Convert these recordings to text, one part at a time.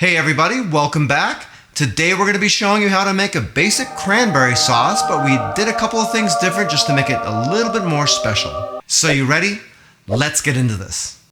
Hey everybody, welcome back. Today we're going to be showing you how to make a basic cranberry sauce, but we did a couple of things different just to make it a little bit more special. So you ready? Let's get into this.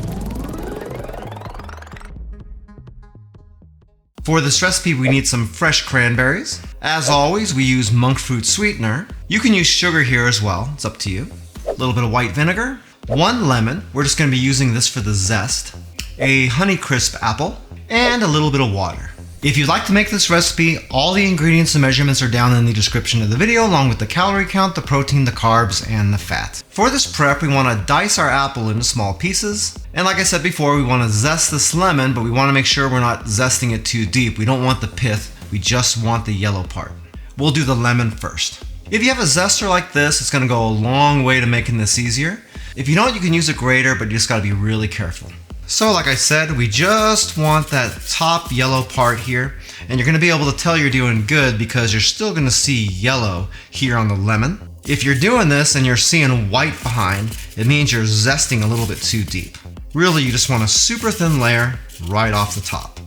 For this recipe we need some fresh cranberries. As always, we use monk fruit sweetener. You can use sugar here as well, it's up to you. A little bit of white vinegar, 1 lemon, we're just going to be using this for the zest, a Honeycrisp apple, and a little bit of water. If you'd like to make this recipe, all the ingredients and measurements are down in the description of the video, along with the calorie count, the protein, the carbs, and the fat. For this prep, we want to dice our apple into small pieces. And like I said before, we want to zest this lemon, but we want to make sure we're not zesting it too deep. We don't want the pith, we just want the yellow part. We'll do the lemon first. If you have a zester like this, it's going to go a long way to making this easier. If you don't, you can use a grater, but you just got to be really careful. So like I said, we just want that top yellow part here, and you're going to be able to tell you're doing good because you're still going to see yellow here on the lemon. If you're doing this and you're seeing white behind, it means you're zesting a little bit too deep. Really, you just want a super thin layer right off the top.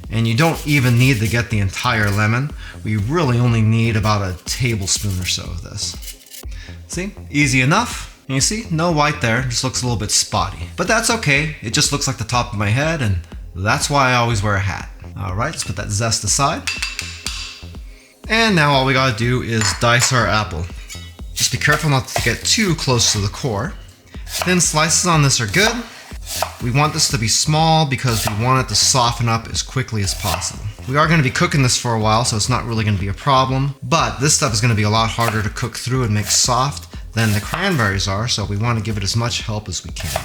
And you don't even need to get the entire lemon. We really only need about a tablespoon or so of this. See, easy enough. And you see, no white there, just looks a little bit spotty. But that's okay, it just looks like the top of my head, and that's why I always wear a hat. Alright, let's put that zest aside. And now all we gotta do is dice our apple. Just be careful not to get too close to the core. Thin slices on this are good. We want this to be small because we want it to soften up as quickly as possible. We are going to be cooking this for a while, so it's not really going to be a problem. But this stuff is going to be a lot harder to cook through and make soft than the cranberries are, so we want to give it as much help as we can.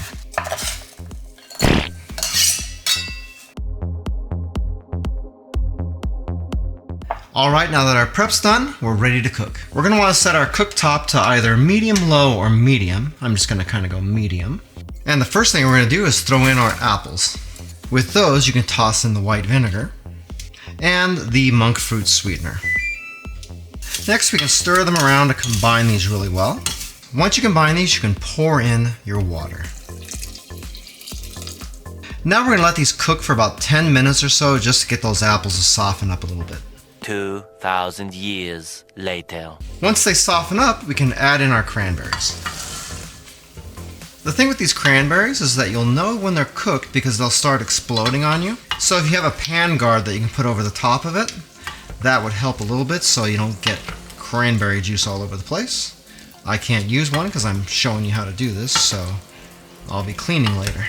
Alright, now that our prep's done, we're ready to cook. We're going to want to set our cooktop to either medium-low or medium. I'm just going to kind of go medium. And the first thing we're going to do is throw in our apples. With those, you can toss in the white vinegar and the monk fruit sweetener. Next, we can stir them around to combine these really well. Once you combine these, you can pour in your water. Now we're going to let these cook for about 10 minutes or so just to get those apples to soften up a little bit. 2,000 years later. Once they soften up, we can add in our cranberries. The thing with these cranberries is that you'll know when they're cooked because they'll start exploding on you. So if you have a pan guard that you can put over the top of it, that would help a little bit so you don't get cranberry juice all over the place. I can't use one because I'm showing you how to do this, so I'll be cleaning later.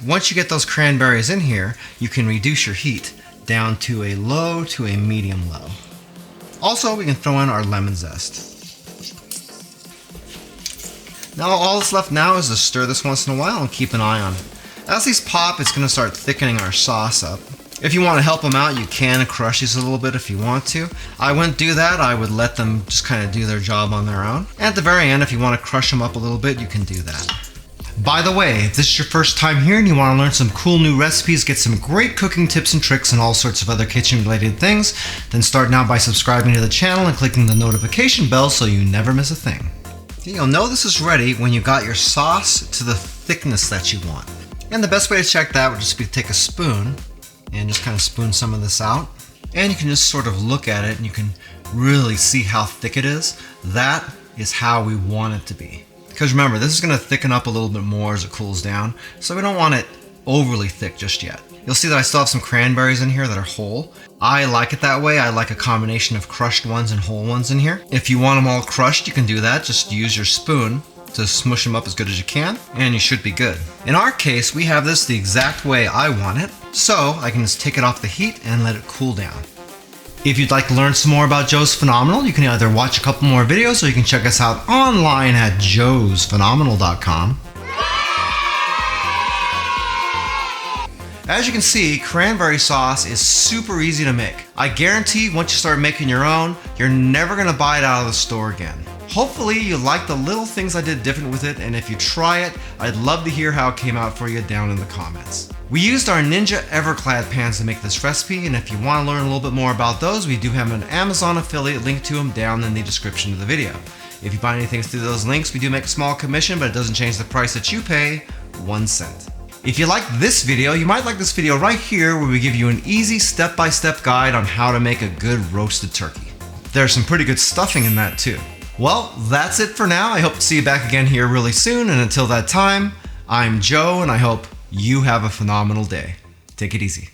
Once you get those cranberries in here, you can reduce your heat down to a low to a medium low. Also, we can throw in our lemon zest. Now all that's left now is to stir this once in a while and keep an eye on it. As these pop, it's going to start thickening our sauce up. If you want to help them out, you can crush these a little bit if you want to. I wouldn't do that, I would let them just kind of do their job on their own. And at the very end, if you want to crush them up a little bit, you can do that. By the way, if this is your first time here and you want to learn some cool new recipes, get some great cooking tips and tricks and all sorts of other kitchen related things, then start now by subscribing to the channel and clicking the notification bell so you never miss a thing. You'll know this is ready when you got your sauce to the thickness that you want. And the best way to check that would just be to take a spoon and just kind of spoon some of this out. And you can just sort of look at it and you can really see how thick it is. That is how we want it to be. Because remember, this is going to thicken up a little bit more as it cools down, so we don't want it overly thick just yet. You'll see that I still have some cranberries in here that are whole. I like it that way. I like a combination of crushed ones and whole ones in here. If you want them all crushed, you can do that. Just use your spoon to smush them up as good as you can, and you should be good. In our case, we have this the exact way I want it, so I can just take it off the heat and let it cool down. If you'd like to learn some more about Joe's Phenomenal, you can either watch a couple more videos or you can check us out online at joesphenomenal.com. As you can see, cranberry sauce is super easy to make. I guarantee once you start making your own, you're never gonna buy it out of the store again. Hopefully you like the little things I did different with it, and if you try it, I'd love to hear how it came out for you down in the comments. We used our Ninja Everclad pans to make this recipe, and if you want to learn a little bit more about those, we do have an Amazon affiliate link to them down in the description of the video. If you buy anything through those links, we do make a small commission, but it doesn't change the price that you pay, 1 cent. If you like this video, you might like this video right here where we give you an easy step-by-step guide on how to make a good roasted turkey. There's some pretty good stuffing in that too. Well, that's it for now. I hope to see you back again here really soon, and until that time, I'm Joe, and I hope you have a phenomenal day. Take it easy.